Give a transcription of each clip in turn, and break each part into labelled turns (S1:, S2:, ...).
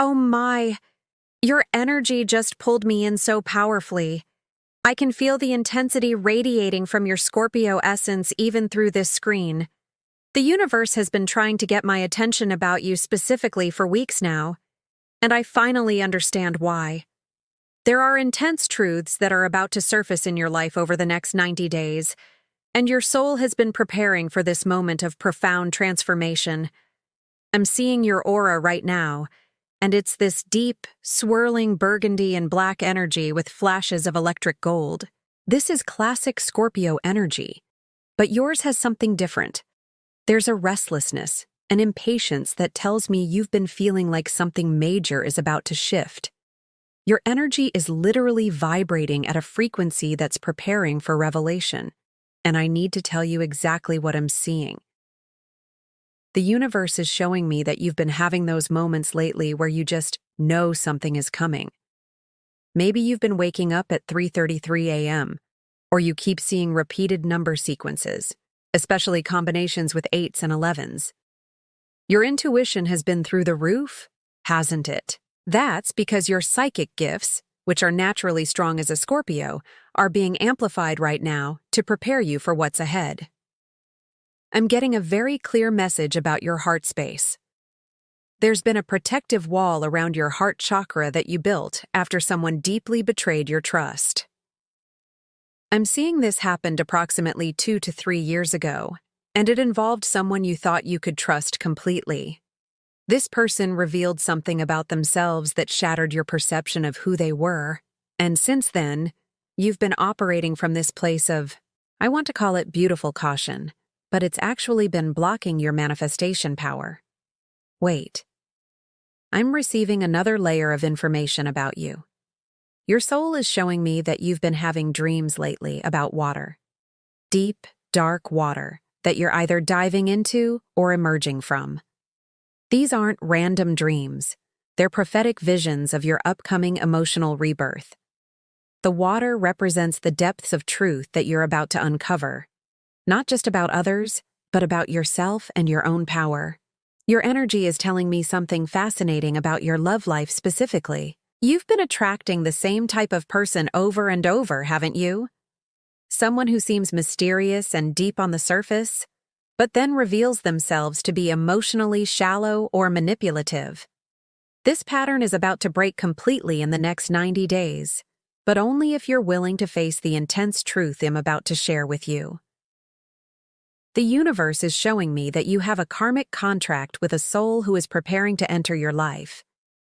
S1: Oh my, your energy just pulled me in so powerfully. I can feel the intensity radiating from your Scorpio essence even through this screen. The universe has been trying to get my attention about you specifically for weeks now, and I finally understand why. There are intense truths that are about to surface in your life over the next 90 days, and your soul has been preparing for this moment of profound transformation. I'm seeing your aura right now, and it's this deep, swirling burgundy and black energy with flashes of electric gold. This is classic Scorpio energy, but yours has something different. There's a restlessness, an impatience that tells me you've been feeling like something major is about to shift. Your energy is literally vibrating at a frequency that's preparing for revelation, and I need to tell you exactly what I'm seeing. The universe is showing me that you've been having those moments lately where you just know something is coming. Maybe you've been waking up at 3:33 a.m., or you keep seeing repeated number sequences, especially combinations with 8s and 11s. Your intuition has been through the roof, hasn't it? That's because your psychic gifts, which are naturally strong as a Scorpio, are being amplified right now to prepare you for what's ahead. I'm getting a very clear message about your heart space. There's been a protective wall around your heart chakra that you built after someone deeply betrayed your trust. I'm seeing this happened approximately 2 to 3 years ago, and it involved someone you thought you could trust completely. This person revealed something about themselves that shattered your perception of who they were, and since then, you've been operating from this place of, I want to call it beautiful caution, but it's actually been blocking your manifestation power. Wait. I'm receiving another layer of information about you. Your soul is showing me that you've been having dreams lately about water. Deep, dark water that you're either diving into or emerging from. These aren't random dreams. They're prophetic visions of your upcoming emotional rebirth. The water represents the depths of truth that you're about to uncover. Not just about others, but about yourself and your own power. Your energy is telling me something fascinating about your love life specifically. You've been attracting the same type of person over and over, haven't you? Someone who seems mysterious and deep on the surface, but then reveals themselves to be emotionally shallow or manipulative. This pattern is about to break completely in the next 90 days, but only if you're willing to face the intense truth I'm about to share with you. The universe is showing me that you have a karmic contract with a soul who is preparing to enter your life.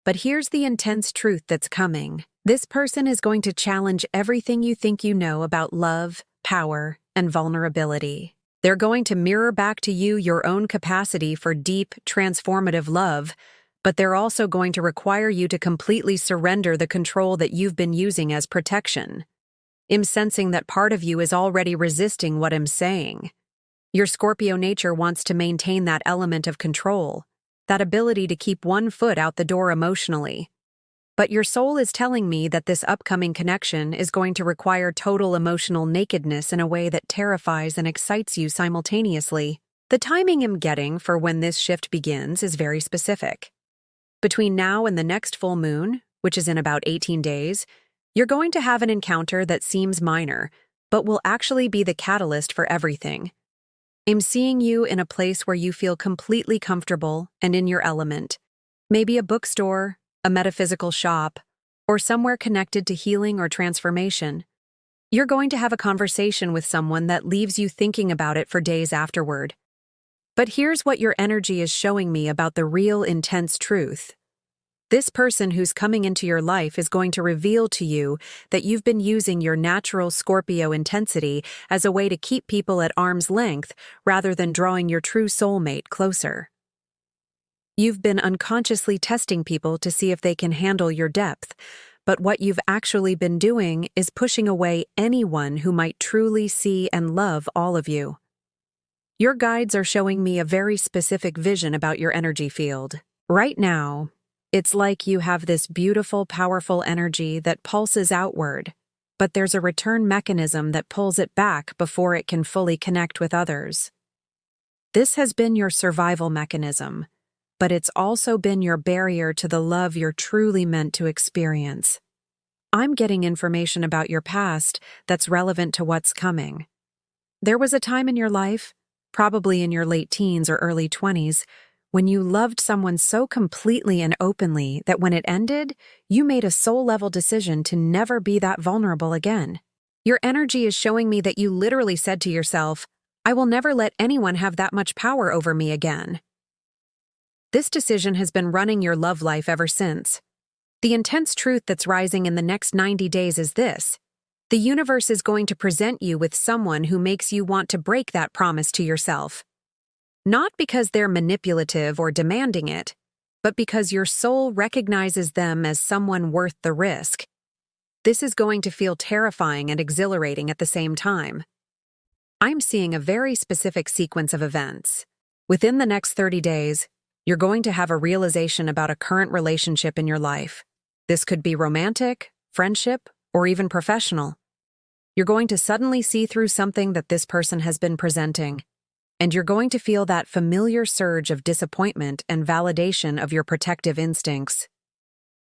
S1: But here's the intense truth that's coming. This person is going to challenge everything you think you know about love, power, and vulnerability. They're going to mirror back to you your own capacity for deep, transformative love, but they're also going to require you to completely surrender the control that you've been using as protection. I'm sensing that part of you is already resisting what I'm saying. Your Scorpio nature wants to maintain that element of control, that ability to keep one foot out the door emotionally. But your soul is telling me that this upcoming connection is going to require total emotional nakedness in a way that terrifies and excites you simultaneously. The timing I'm getting for when this shift begins is very specific. Between now and the next full moon, which is in about 18 days, you're going to have an encounter that seems minor, but will actually be the catalyst for everything. I'm seeing you in a place where you feel completely comfortable and in your element. Maybe a bookstore, a metaphysical shop, or somewhere connected to healing or transformation. You're going to have a conversation with someone that leaves you thinking about it for days afterward. But here's what your energy is showing me about the real intense truth. This person who's coming into your life is going to reveal to you that you've been using your natural Scorpio intensity as a way to keep people at arm's length rather than drawing your true soulmate closer. You've been unconsciously testing people to see if they can handle your depth, but what you've actually been doing is pushing away anyone who might truly see and love all of you. Your guides are showing me a very specific vision about your energy field. Right now, it's like you have this beautiful, powerful energy that pulses outward, but there's a return mechanism that pulls it back before it can fully connect with others. This has been your survival mechanism, but it's also been your barrier to the love you're truly meant to experience. I'm getting information about your past that's relevant to what's coming. There was a time in your life, probably in your late teens or early 20s, when you loved someone so completely and openly that when it ended, you made a soul-level decision to never be that vulnerable again. Your energy is showing me that you literally said to yourself, "I will never let anyone have that much power over me again." This decision has been running your love life ever since. The intense truth that's rising in the next 90 days is this: the universe is going to present you with someone who makes you want to break that promise to yourself. Not because they're manipulative or demanding it, but because your soul recognizes them as someone worth the risk. This is going to feel terrifying and exhilarating at the same time. I'm seeing a very specific sequence of events. Within the next 30 days, you're going to have a realization about a current relationship in your life. This could be romantic, friendship, or even professional. You're going to suddenly see through something that this person has been presenting, and you're going to feel that familiar surge of disappointment and validation of your protective instincts.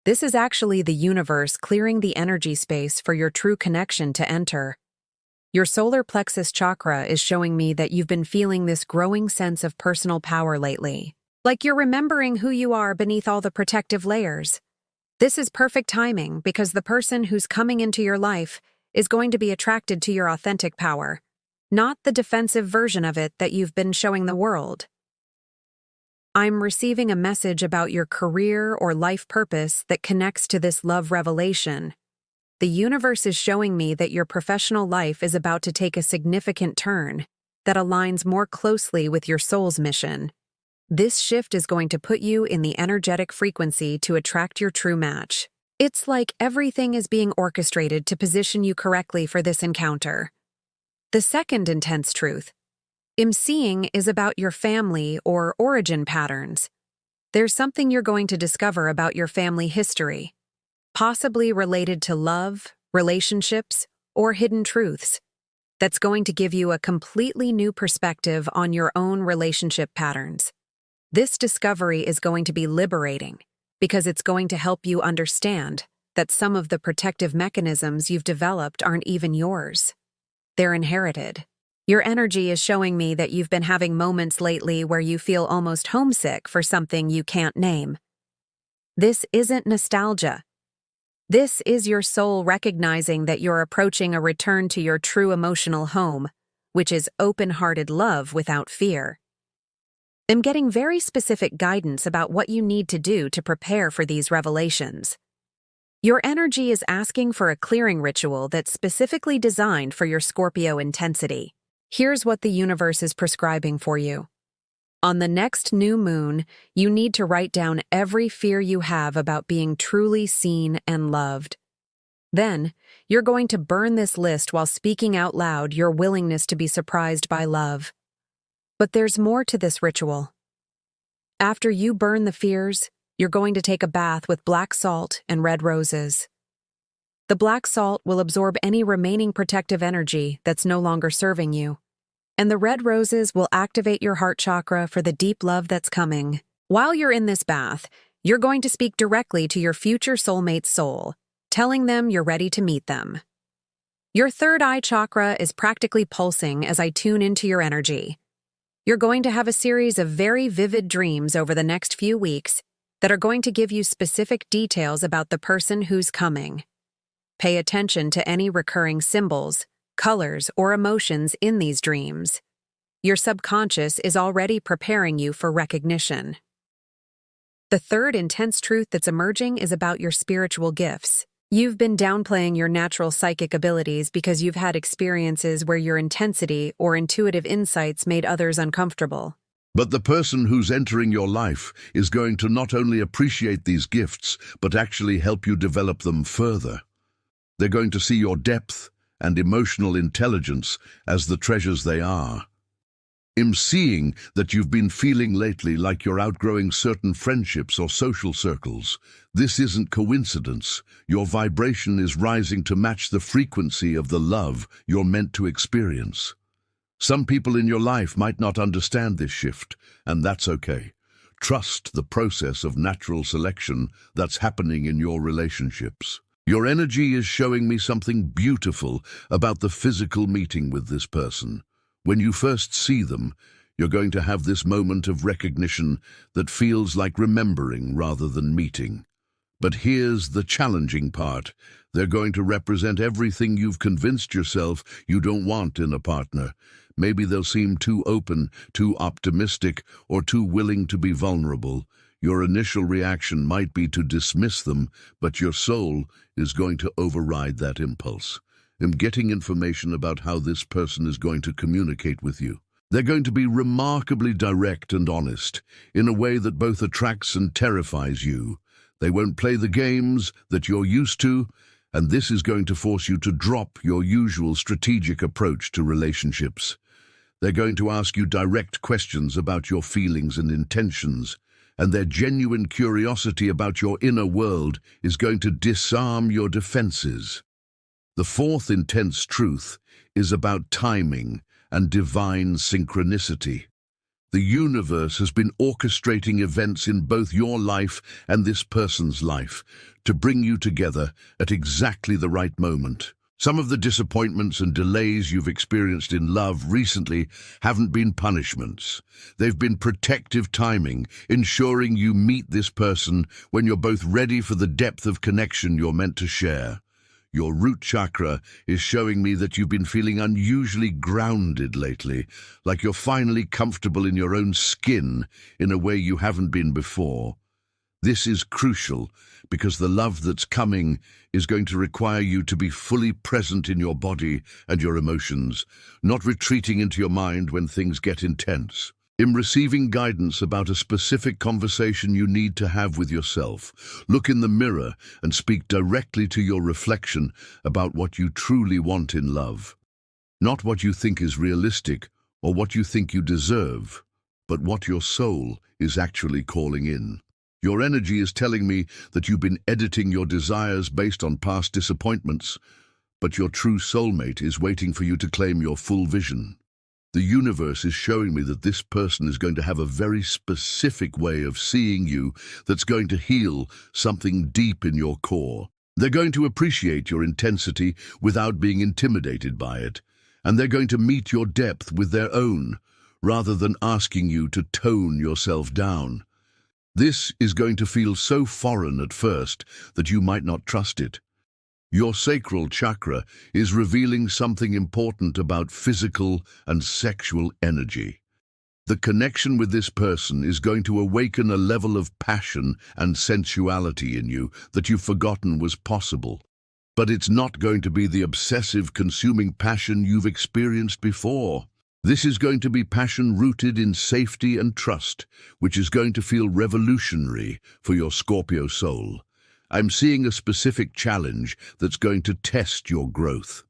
S1: This is actually the universe clearing the energy space for your true connection to enter. Your solar plexus chakra is showing me that you've been feeling this growing sense of personal power lately, like you're remembering who you are beneath all the protective layers. This is perfect timing because the person who's coming into your life is going to be attracted to your authentic power, not the defensive version of it that you've been showing the world. I'm receiving a message about your career or life purpose that connects to this love revelation. The universe is showing me that your professional life is about to take a significant turn that aligns more closely with your soul's mission. This shift is going to put you in the energetic frequency to attract your true match. It's like everything is being orchestrated to position you correctly for this encounter. The second intense truth I'm seeing is about your family or origin patterns. There's something you're going to discover about your family history, possibly related to love, relationships, or hidden truths, that's going to give you a completely new perspective on your own relationship patterns. This discovery is going to be liberating because it's going to help you understand that some of the protective mechanisms you've developed aren't even yours. They're inherited. Your energy is showing me that you've been having moments lately where you feel almost homesick for something you can't name. This isn't nostalgia. This is your soul recognizing that you're approaching a return to your true emotional home, which is open-hearted love without fear. I'm getting very specific guidance about what you need to do to prepare for these revelations. Your energy is asking for a clearing ritual that's specifically designed for your Scorpio intensity. Here's what the universe is prescribing for you. On the next new moon, you need to write down every fear you have about being truly seen and loved. Then, you're going to burn this list while speaking out loud your willingness to be surprised by love. But there's more to this ritual. After you burn the fears, you're going to take a bath with black salt and red roses. The black salt will absorb any remaining protective energy that's no longer serving you. And the red roses will activate your heart chakra for the deep love that's coming. While you're in this bath, you're going to speak directly to your future soulmate's soul, telling them you're ready to meet them. Your third eye chakra is practically pulsing as I tune into your energy. You're going to have a series of very vivid dreams over the next few weeks that are going to give you specific details about the person who's coming. Pay attention to any recurring symbols, colors, or emotions in these dreams. Your subconscious is already preparing you for recognition. The third intense truth that's emerging is about your spiritual gifts. You've been downplaying your natural psychic abilities because you've had experiences where your intensity or intuitive insights made others uncomfortable.
S2: But the person who's entering your life is going to not only appreciate these gifts, but actually help you develop them further. They're going to see your depth and emotional intelligence as the treasures they are. I'm seeing that you've been feeling lately like you're outgrowing certain friendships or social circles. This isn't coincidence. Your vibration is rising to match the frequency of the love you're meant to experience. Some people in your life might not understand this shift, and that's okay. Trust the process of natural selection that's happening in your relationships. Your energy is showing me something beautiful about the physical meeting with this person. When you first see them, you're going to have this moment of recognition that feels like remembering rather than meeting. But here's the challenging part. They're going to represent everything you've convinced yourself you don't want in a partner. Maybe they'll seem too open, too optimistic, or too willing to be vulnerable. Your initial reaction might be to dismiss them, but your soul is going to override that impulse. I'm getting information about how this person is going to communicate with you. They're going to be remarkably direct and honest, in a way that both attracts and terrifies you. They won't play the games that you're used to, and this is going to force you to drop your usual strategic approach to relationships. They're going to ask you direct questions about your feelings and intentions, and their genuine curiosity about your inner world is going to disarm your defenses. The fourth intense truth is about timing and divine synchronicity. The universe has been orchestrating events in both your life and this person's life to bring you together at exactly the right moment. Some of the disappointments and delays you've experienced in love recently haven't been punishments. They've been protective timing, ensuring you meet this person when you're both ready for the depth of connection you're meant to share. Your root chakra is showing me that you've been feeling unusually grounded lately, like you're finally comfortable in your own skin in a way you haven't been before. This is crucial because the love that's coming is going to require you to be fully present in your body and your emotions, not retreating into your mind when things get intense. In receiving guidance about a specific conversation you need to have with yourself, look in the mirror and speak directly to your reflection about what you truly want in love. Not what you think is realistic or what you think you deserve, but what your soul is actually calling in. Your energy is telling me that you've been editing your desires based on past disappointments, but your true soulmate is waiting for you to claim your full vision. The universe is showing me that this person is going to have a very specific way of seeing you that's going to heal something deep in your core. They're going to appreciate your intensity without being intimidated by it, and they're going to meet your depth with their own, rather than asking you to tone yourself down. This is going to feel so foreign at first that you might not trust it. Your sacral chakra is revealing something important about physical and sexual energy. The connection with this person is going to awaken a level of passion and sensuality in you that you've forgotten was possible. But it's not going to be the obsessive, consuming passion you've experienced before. This is going to be passion rooted in safety and trust, which is going to feel revolutionary for your Scorpio soul. I'm seeing a specific challenge that's going to test your growth.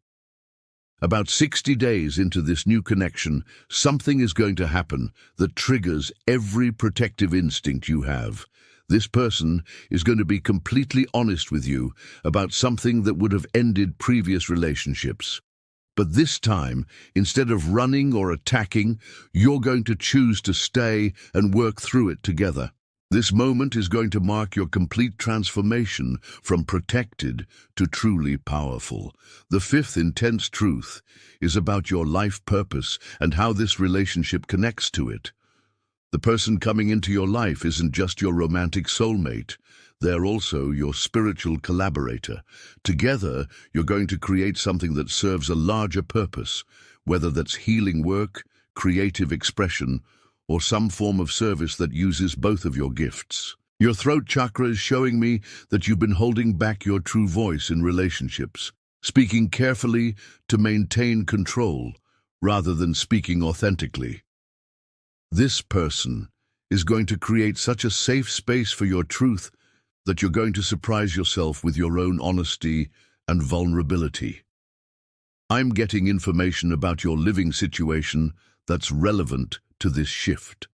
S2: About 60 days into this new connection, something is going to happen that triggers every protective instinct you have. This person is going to be completely honest with you about something that would have ended previous relationships. But this time, instead of running or attacking, you're going to choose to stay and work through it together. This moment is going to mark your complete transformation from protected to truly powerful. The fifth intense truth is about your life purpose and how this relationship connects to it. The person coming into your life isn't just your romantic soulmate. They're also your spiritual collaborator. Together, you're going to create something that serves a larger purpose, whether that's healing work, creative expression, or some form of service that uses both of your gifts. Your throat chakra is showing me that you've been holding back your true voice in relationships, speaking carefully to maintain control rather than speaking authentically. This person is going to create such a safe space for your truth that you're going to surprise yourself with your own honesty and vulnerability. I'm getting information about your living situation that's relevant to this shift.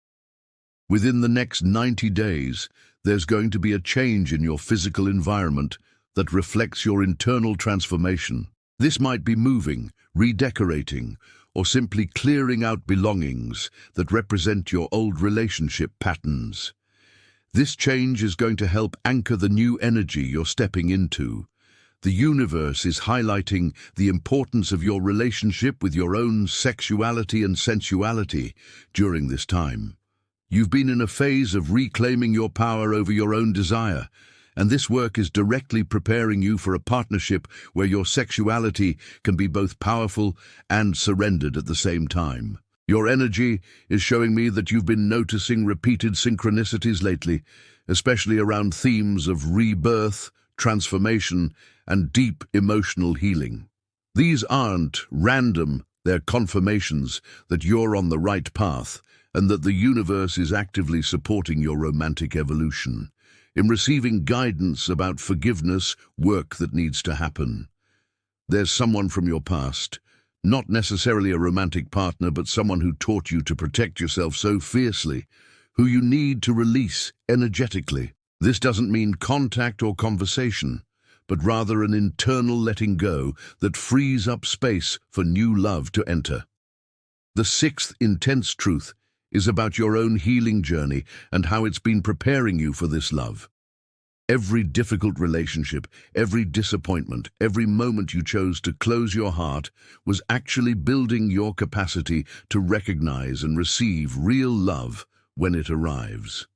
S2: Within the next 90 days, there's going to be a change in your physical environment that reflects your internal transformation. This might be moving, redecorating, or simply clearing out belongings that represent your old relationship patterns. This change is going to help anchor the new energy you're stepping into. The universe is highlighting the importance of your relationship with your own sexuality and sensuality during this time. You've been in a phase of reclaiming your power over your own desire, and this work is directly preparing you for a partnership where your sexuality can be both powerful and surrendered at the same time. Your energy is showing me that you've been noticing repeated synchronicities lately, especially around themes of rebirth, transformation, and deep emotional healing. These aren't random, they're confirmations that you're on the right path and that the universe is actively supporting your romantic evolution. In receiving guidance about forgiveness, work that needs to happen. There's someone from your past, not necessarily a romantic partner, but someone who taught you to protect yourself so fiercely, who you need to release energetically. This doesn't mean contact or conversation, but rather an internal letting go that frees up space for new love to enter. The sixth intense truth is about your own healing journey and how it's been preparing you for this love. Every difficult relationship, every disappointment, every moment you chose to close your heart was actually building your capacity to recognize and receive real love when it arrives.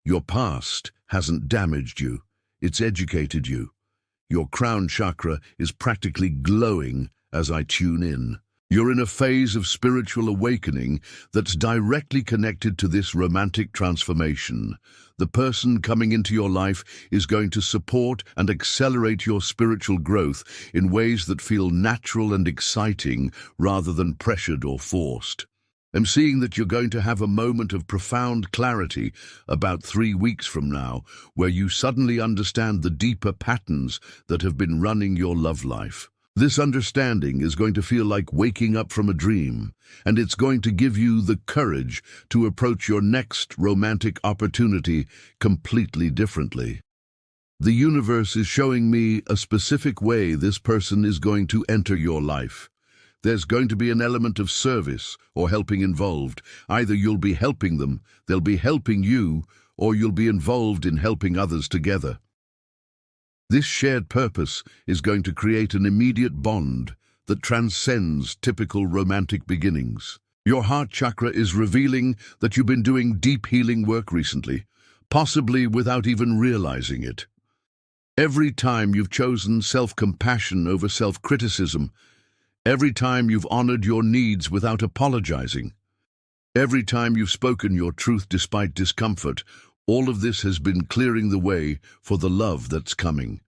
S2: Your past hasn't damaged you, it's educated you. Your crown chakra is practically glowing as I tune in. You're in a phase of spiritual awakening that's directly connected to this romantic transformation. The person coming into your life is going to support and accelerate your spiritual growth in ways that feel natural and exciting rather than pressured or forced. I'm seeing that you're going to have a moment of profound clarity about 3 weeks from now, where you suddenly understand the deeper patterns that have been running your love life. This understanding is going to feel like waking up from a dream, and it's going to give you the courage to approach your next romantic opportunity completely differently. The universe is showing me a specific way this person is going to enter your life. There's going to be an element of service or helping involved. Either you'll be helping them, they'll be helping you, or you'll be involved in helping others together. This shared purpose is going to create an immediate bond that transcends typical romantic beginnings. Your heart chakra is revealing that you've been doing deep healing work recently, possibly without even realizing it. Every time you've chosen self-compassion over self-criticism, every time you've honored your needs without apologizing, every time you've spoken your truth despite discomfort, all of this has been clearing the way for the love that's coming.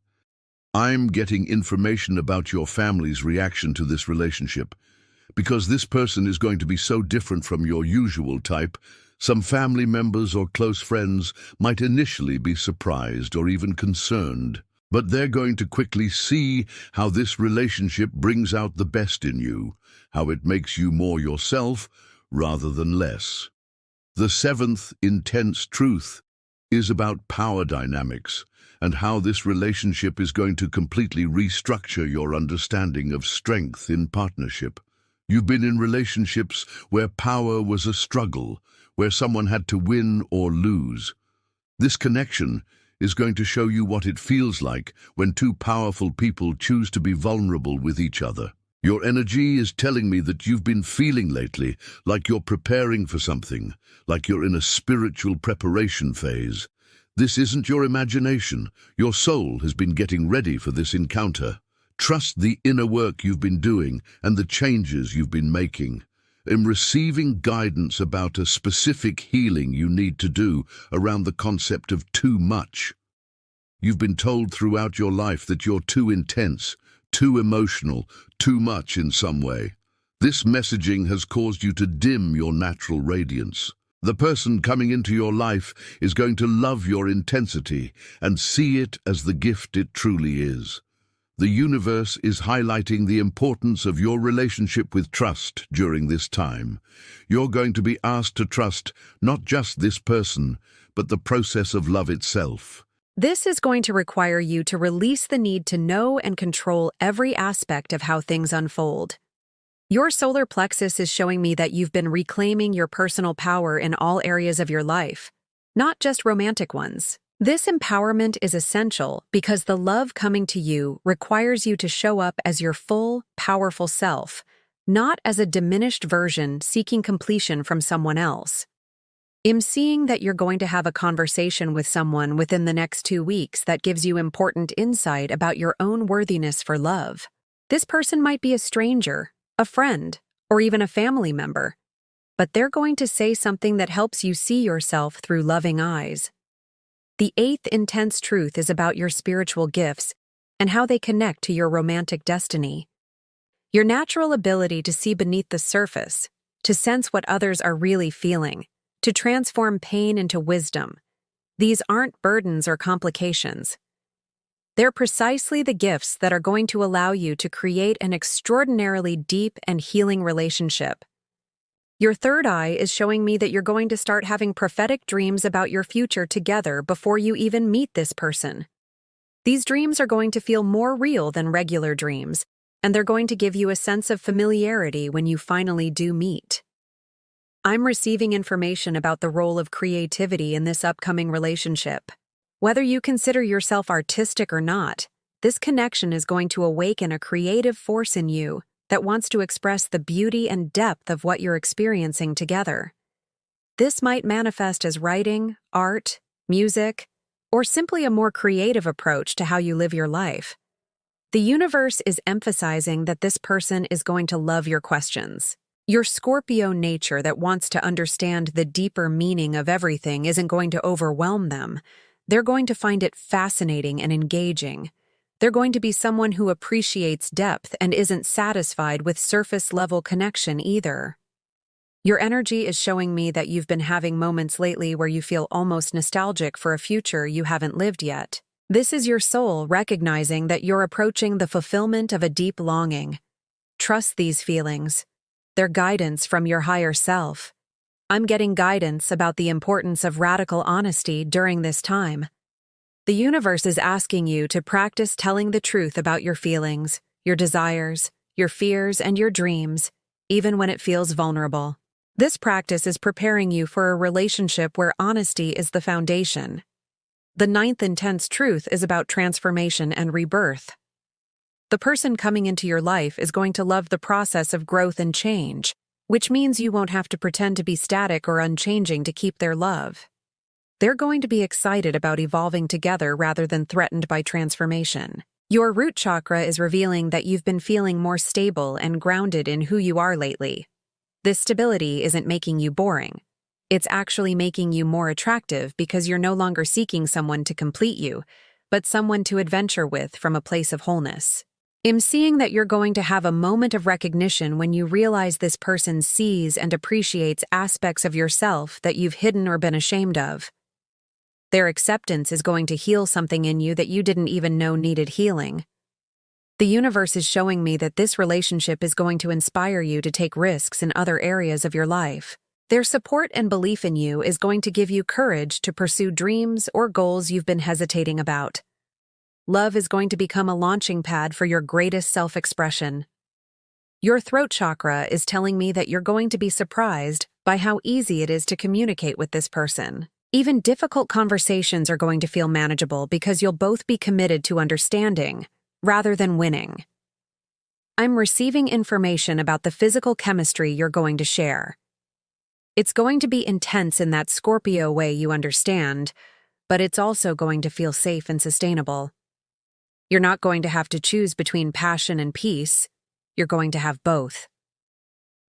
S2: I'm getting information about your family's reaction to this relationship. Because this person is going to be so different from your usual type, some family members or close friends might initially be surprised or even concerned. But they're going to quickly see how this relationship brings out the best in you, how it makes you more yourself rather than less. The seventh intense truth is about power dynamics and how this relationship is going to completely restructure your understanding of strength in partnership. You've been in relationships where power was a struggle, where someone had to win or lose. This connection is going to show you what it feels like when two powerful people choose to be vulnerable with each other. Your energy is telling me that you've been feeling lately like you're preparing for something, like you're in a spiritual preparation phase. This isn't your imagination. Your soul has been getting ready for this encounter. Trust the inner work you've been doing and the changes you've been making. In receiving guidance about a specific healing you need to do around the concept of too much. You've been told throughout your life that you're too intense, too emotional, too much in some way. This messaging has caused you to dim your natural radiance. The person coming into your life is going to love your intensity and see it as the gift it truly is. The universe is highlighting the importance of your relationship with trust during this time. You're going to be asked to trust not just this person, but the process of love itself.
S1: This is going to require you to release the need to know and control every aspect of how things unfold. Your solar plexus is showing me that you've been reclaiming your personal power in all areas of your life. not just romantic ones. This empowerment is essential because the love coming to you requires you to show up as your full, powerful self, not as a diminished version seeking completion from someone else. I'm seeing that you're going to have a conversation with someone within the next 2 weeks that gives you important insight about your own worthiness for love. This person might be a stranger, a friend, or even a family member, but they're going to say something that helps you see yourself through loving eyes. The 8th intense truth is about your spiritual gifts and how they connect to your romantic destiny. Your natural ability to see beneath the surface, to sense what others are really feeling, to transform pain into wisdom. These aren't burdens or complications. They're precisely the gifts that are going to allow you to create an extraordinarily deep and healing relationship. Your third eye is showing me that you're going to start having prophetic dreams about your future together before you even meet this person. These dreams are going to feel more real than regular dreams, and they're going to give you a sense of familiarity when you finally do meet. I'm receiving information about the role of creativity in this upcoming relationship. Whether you consider yourself artistic or not, this connection is going to awaken a creative force in you that wants to express the beauty and depth of what you're experiencing together. This might manifest as writing, art, music, or simply a more creative approach to how you live your life. The universe is emphasizing that this person is going to love your questions. Your Scorpio nature that wants to understand the deeper meaning of everything isn't going to overwhelm them. They're going to find it fascinating and engaging. They're going to be someone who appreciates depth and isn't satisfied with surface-level connection either. Your energy is showing me that you've been having moments lately where you feel almost nostalgic for a future you haven't lived yet. This is your soul recognizing that you're approaching the fulfillment of a deep longing. Trust these feelings. They're guidance from your higher self. I'm getting guidance about the importance of radical honesty during this time. The universe is asking you to practice telling the truth about your feelings, your desires, your fears, and your dreams, even when it feels vulnerable. This practice is preparing you for a relationship where honesty is the foundation. The 9th intense truth is about transformation and rebirth. The person coming into your life is going to love the process of growth and change, which means you won't have to pretend to be static or unchanging to keep their love. They're going to be excited about evolving together rather than threatened by transformation. Your root chakra is revealing that you've been feeling more stable and grounded in who you are lately. This stability isn't making you boring. It's actually making you more attractive because you're no longer seeking someone to complete you, but someone to adventure with from a place of wholeness. I'm seeing that you're going to have a moment of recognition when you realize this person sees and appreciates aspects of yourself that you've hidden or been ashamed of. Their acceptance is going to heal something in you that you didn't even know needed healing. The universe is showing me that this relationship is going to inspire you to take risks in other areas of your life. Their support and belief in you is going to give you courage to pursue dreams or goals you've been hesitating about. Love is going to become a launching pad for your greatest self-expression. Your throat chakra is telling me that you're going to be surprised by how easy it is to communicate with this person. Even difficult conversations are going to feel manageable because you'll both be committed to understanding, rather than winning. I'm receiving information about the physical chemistry you're going to share. It's going to be intense in that Scorpio way you understand, but it's also going to feel safe and sustainable. You're not going to have to choose between passion and peace. You're going to have both.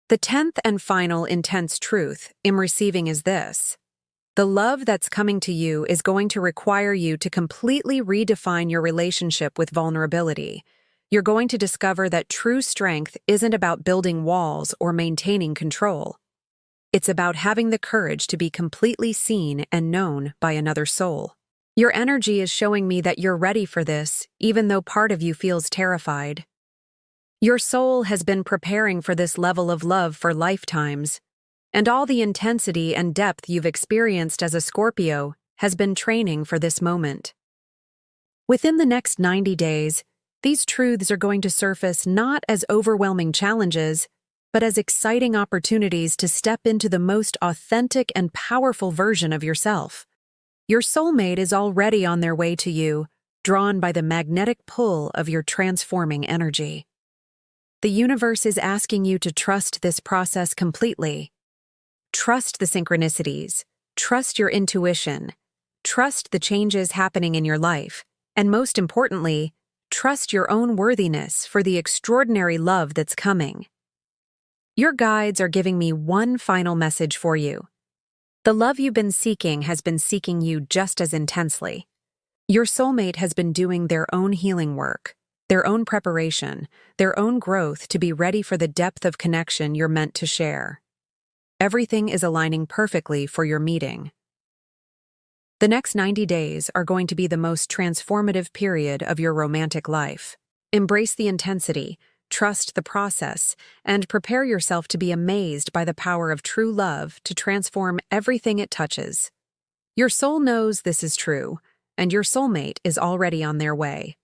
S1: The 10th and final intense truth I'm receiving is this. The love that's coming to you is going to require you to completely redefine your relationship with vulnerability. You're going to discover that true strength isn't about building walls or maintaining control. It's about having the courage to be completely seen and known by another soul. Your energy is showing me that you're ready for this, even though part of you feels terrified. Your soul has been preparing for this level of love for lifetimes, and all the intensity and depth you've experienced as a Scorpio has been training for this moment. Within the next 90 days, these truths are going to surface not as overwhelming challenges, but as exciting opportunities to step into the most authentic and powerful version of yourself. Your soulmate is already on their way to you, drawn by the magnetic pull of your transforming energy. The universe is asking you to trust this process completely. Trust the synchronicities, trust your intuition, trust the changes happening in your life, and most importantly, trust your own worthiness for the extraordinary love that's coming. Your guides are giving me one final message for you. The love you've been seeking has been seeking you just as intensely. Your soulmate has been doing their own healing work, their own preparation, their own growth to be ready for the depth of connection you're meant to share. Everything is aligning perfectly for your meeting. The next 90 days are going to be the most transformative period of your romantic life. Embrace the intensity, trust the process, and prepare yourself to be amazed by the power of true love to transform everything it touches. Your soul knows this is true, and your soulmate is already on their way.